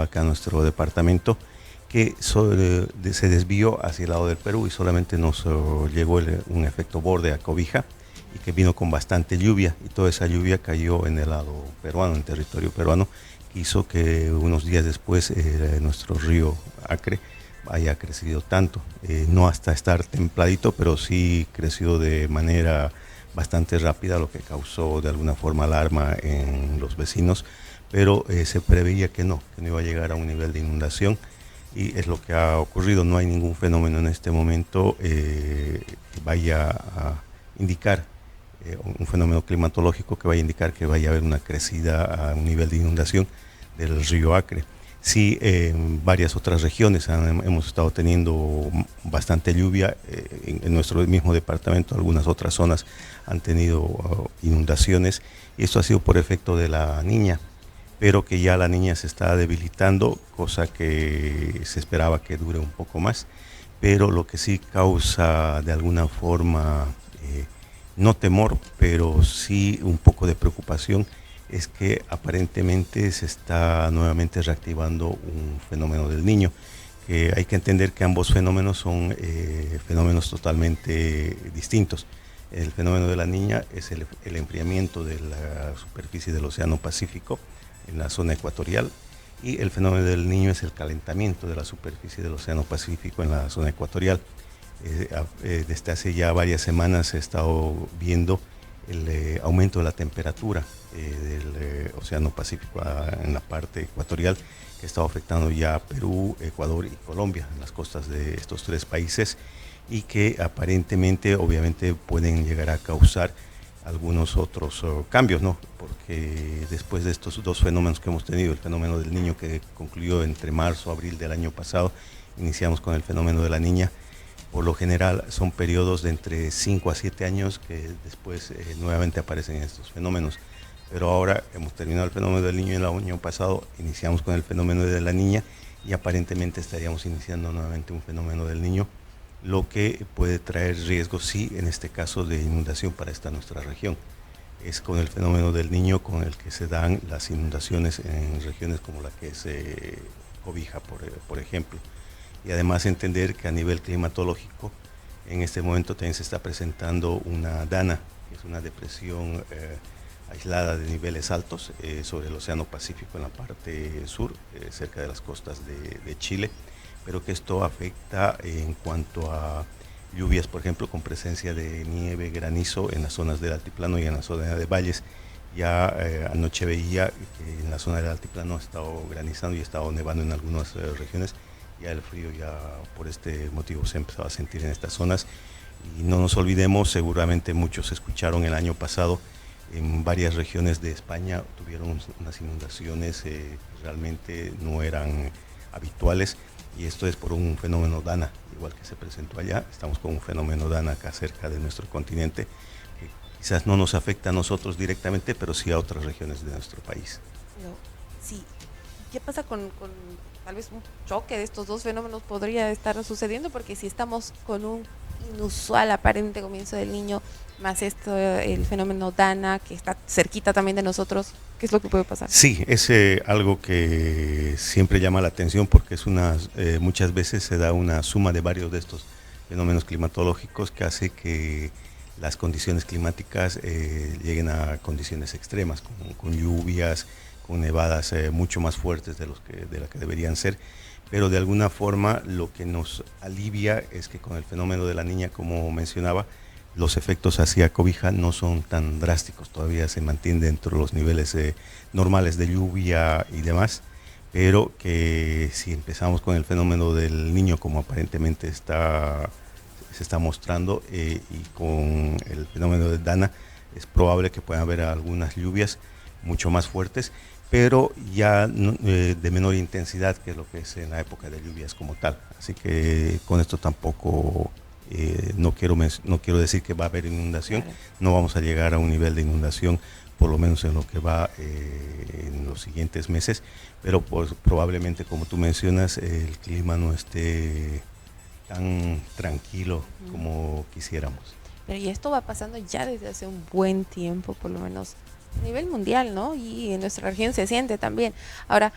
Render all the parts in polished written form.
acá en nuestro departamento, que se desvió hacia el lado del Perú y solamente nos llegó un efecto borde a cobija y que vino con bastante lluvia, y toda esa lluvia cayó en el lado peruano, en territorio peruano, que hizo que unos días después nuestro río Acre haya crecido tanto, no hasta estar templadito, pero sí creció de manera bastante rápida, lo que causó de alguna forma alarma en los vecinos, pero se preveía que no iba a llegar a un nivel de inundación, y es lo que ha ocurrido. No hay ningún fenómeno en este momento que vaya a indicar un fenómeno climatológico que vaya a indicar que vaya a haber una crecida a un nivel de inundación del río Acre. Sí, en varias otras regiones hemos estado teniendo bastante lluvia, en nuestro mismo departamento algunas otras zonas han tenido inundaciones, y esto ha sido por efecto de la niña, pero que ya la niña se está debilitando, cosa que se esperaba que dure un poco más, pero lo que sí causa de alguna forma, no temor, pero sí un poco de preocupación, es que aparentemente se está nuevamente reactivando un fenómeno del niño, que hay que entender que ambos fenómenos son fenómenos totalmente distintos. El fenómeno de la niña es el enfriamiento de la superficie del Océano Pacífico en la zona ecuatorial, y el fenómeno del niño es el calentamiento de la superficie del Océano Pacífico en la zona ecuatorial. Desde hace ya varias semanas se ha estado viendo el aumento de la temperatura del Océano Pacífico en la parte ecuatorial, que está afectando ya a Perú, Ecuador y Colombia, en las costas de estos tres países, y que aparentemente obviamente pueden llegar a causar algunos otros cambios, ¿no? Porque después de estos dos fenómenos que hemos tenido, el fenómeno del niño que concluyó entre marzo, abril del año pasado, iniciamos con el fenómeno de la niña. Por lo general son periodos de entre 5 a 7 años que después nuevamente aparecen estos fenómenos. Pero ahora hemos terminado el fenómeno del niño el año pasado, iniciamos con el fenómeno de la niña, y aparentemente estaríamos iniciando nuevamente un fenómeno del niño, lo que puede traer riesgos, sí, en este caso de inundación para esta nuestra región. Es con el fenómeno del niño con el que se dan las inundaciones en regiones como la que es Cobija, por ejemplo. Y además entender que a nivel climatológico en este momento también se está presentando una DANA, que es una depresión aislada de niveles altos sobre el Océano Pacífico en la parte sur, cerca de las costas de Chile, pero que esto afecta en cuanto a lluvias, por ejemplo, con presencia de nieve, granizo en las zonas del altiplano y en la zona de valles. Ya anoche veía que en la zona del altiplano ha estado granizando y ha estado nevando en algunas regiones. Ya el frío ya por este motivo se empezó a sentir en estas zonas. Y no nos olvidemos, seguramente muchos escucharon el año pasado, en varias regiones de España tuvieron unas inundaciones que realmente no eran habituales, y esto es por un fenómeno DANA, igual que se presentó allá. Estamos con un fenómeno DANA acá cerca de nuestro continente, que quizás no nos afecta a nosotros directamente, pero sí a otras regiones de nuestro país. Pero sí, ¿qué pasa con tal vez un choque de estos dos fenómenos podría estar sucediendo? Porque si estamos con un inusual aparente comienzo del niño, más esto, el fenómeno Dana, que está cerquita también de nosotros, ¿qué es lo que puede pasar? Sí, es algo que siempre llama la atención, porque muchas veces se da una suma de varios de estos fenómenos climatológicos que hace que las condiciones climáticas lleguen a condiciones extremas, con lluvias, con nevadas mucho más fuertes de las que deberían ser. Pero de alguna forma lo que nos alivia es que con el fenómeno de la niña, como mencionaba, los efectos hacia cobija no son tan drásticos, todavía se mantiene dentro de los niveles normales de lluvia y demás, pero que si empezamos con el fenómeno del niño, como aparentemente se está mostrando, y con el fenómeno de Dana, es probable que puedan haber algunas lluvias mucho más fuertes, pero ya de menor intensidad que lo que es en la época de lluvias como tal. Así que con esto tampoco no quiero decir que va a haber inundación, Claro. no vamos a llegar a un nivel de inundación, por lo menos en lo que va en los siguientes meses, pero pues, probablemente, como tú mencionas, el clima no esté tan tranquilo Ujú. como quisiéramos. Pero y esto va pasando ya desde hace un buen tiempo, por lo menos a nivel mundial, ¿no? Y en nuestra región se siente también. Ahora,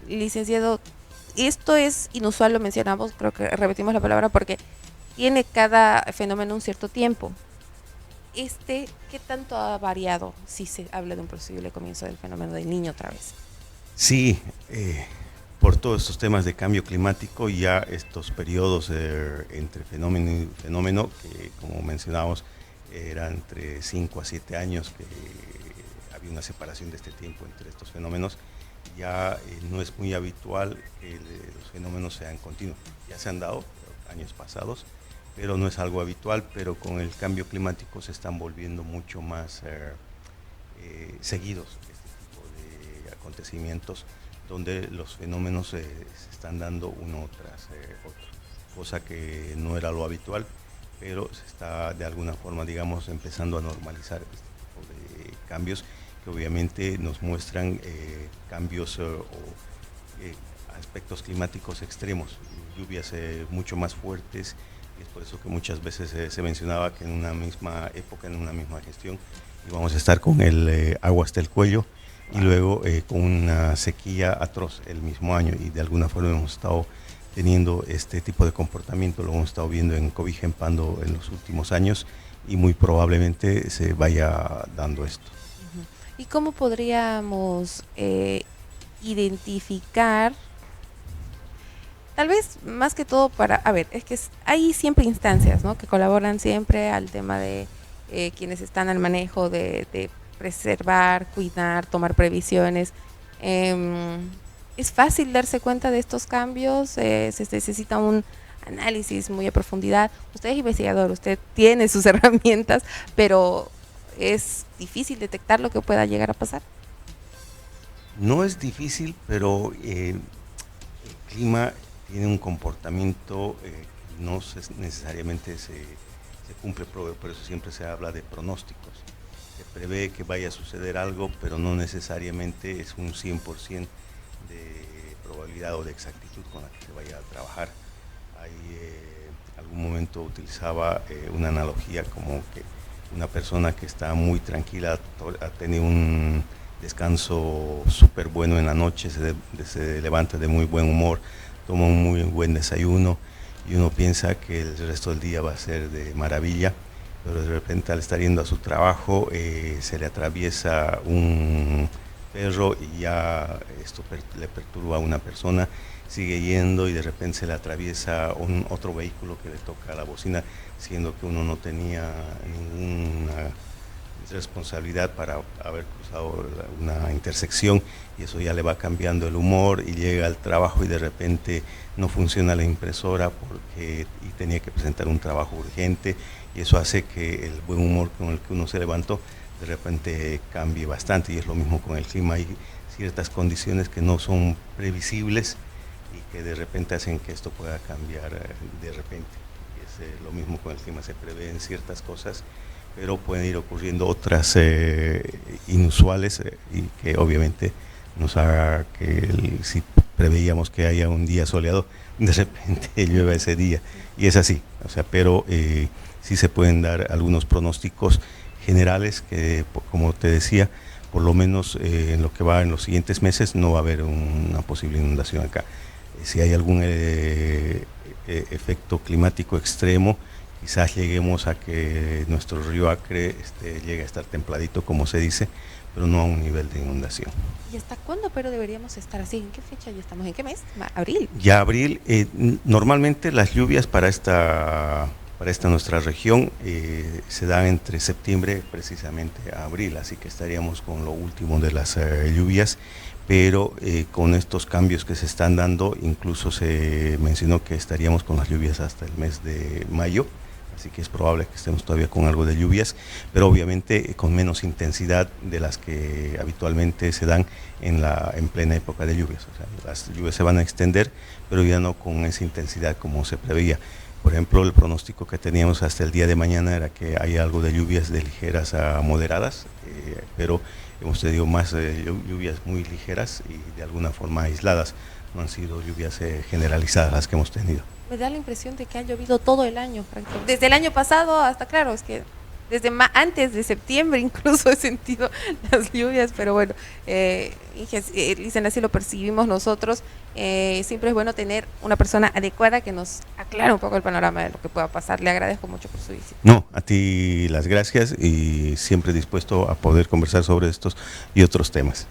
licenciado, esto es inusual, lo mencionamos, creo que repetimos la palabra porque tiene cada fenómeno un cierto tiempo. ¿Qué tanto ha variado si se habla de un posible comienzo del fenómeno del Niño otra vez? Sí, por todos estos temas de cambio climático, ya estos periodos entre fenómeno y fenómeno, que como mencionábamos, eran entre 5 a 7 años que había una separación de este tiempo entre estos fenómenos, ya no es muy habitual que los fenómenos sean continuos. Ya se han dado años pasados, pero no es algo habitual, pero con el cambio climático se están volviendo mucho más seguidos este tipo de acontecimientos donde los fenómenos se están dando uno tras otro, cosa que no era lo habitual, pero se está de alguna forma, digamos, empezando a normalizar este tipo de cambios que obviamente nos muestran cambios o aspectos climáticos extremos, lluvias mucho más fuertes, y es por eso que muchas veces se mencionaba que en una misma época, en una misma gestión, íbamos a estar con el agua hasta el cuello y luego con una sequía atroz el mismo año, y de alguna forma hemos estado teniendo este tipo de comportamiento, lo hemos estado viendo en Cobija, en Pando en los últimos años, y muy probablemente se vaya dando esto. ¿Y cómo podríamos identificar, tal vez más que todo para, a ver, es que hay siempre instancias, ¿no?, que colaboran siempre al tema de quienes están al manejo de preservar, cuidar, tomar previsiones? ¿Es fácil darse cuenta de estos cambios? ¿Se necesita un análisis muy a profundidad? Usted es investigador, usted tiene sus herramientas, pero ¿es difícil detectar lo que pueda llegar a pasar? No es difícil, pero el clima tiene un comportamiento que no necesariamente se cumple, por eso siempre se habla de pronósticos. Se prevé que vaya a suceder algo, pero no necesariamente es un 100% de probabilidad o de exactitud con la que se vaya a trabajar. Ahí algún momento utilizaba una analogía como que una persona que está muy tranquila, ha tenido un descanso súper bueno en la noche, se levanta de muy buen humor, toma un muy buen desayuno y uno piensa que el resto del día va a ser de maravilla, pero de repente al estar yendo a su trabajo se le atraviesa un perro y ya esto le perturba a una persona, sigue yendo y de repente se le atraviesa otro vehículo que le toca la bocina, siendo que uno no tenía ninguna responsabilidad para haber cruzado una intersección, y eso ya le va cambiando el humor y llega al trabajo y de repente no funciona la impresora y tenía que presentar un trabajo urgente, y eso hace que el buen humor con el que uno se levantó de repente cambie bastante. Y es lo mismo con el clima, hay ciertas condiciones que no son previsibles y que de repente hacen que esto pueda cambiar de repente. Y es lo mismo con el clima, se prevén ciertas cosas, pero pueden ir ocurriendo otras inusuales y que obviamente nos haga que si preveíamos que haya un día soleado, de repente llueve ese día, y es así, o sea, pero sí se pueden dar algunos pronósticos generales que, como te decía, por lo menos en lo que va en los siguientes meses no va a haber una posible inundación acá. Si hay algún efecto climático extremo, quizás lleguemos a que nuestro río Acre llegue a estar templadito, como se dice, pero no a un nivel de inundación. ¿Y hasta cuándo pero deberíamos estar así? ¿En qué fecha ya estamos? ¿En qué mes? ¿Abril? Ya abril. Normalmente las lluvias para esta nuestra región se dan entre septiembre precisamente a abril, así que estaríamos con lo último de las lluvias, pero con estos cambios que se están dando, incluso se mencionó que estaríamos con las lluvias hasta el mes de mayo, así que es probable que estemos todavía con algo de lluvias, pero obviamente con menos intensidad de las que habitualmente se dan en plena época de lluvias. O sea, las lluvias se van a extender, pero ya no con esa intensidad como se preveía. Por ejemplo, el pronóstico que teníamos hasta el día de mañana era que hay algo de lluvias de ligeras a moderadas, pero hemos tenido más lluvias muy ligeras y de alguna forma aisladas, no han sido lluvias generalizadas las que hemos tenido. Me da la impresión de que ha llovido todo el año, desde el año pasado hasta, claro, es que desde antes de septiembre incluso he sentido las lluvias, pero bueno, dicen así lo percibimos nosotros. Siempre es bueno tener una persona adecuada que nos aclare un poco el panorama de lo que pueda pasar. Le agradezco mucho por su visita. No, a ti las gracias y siempre dispuesto a poder conversar sobre estos y otros temas.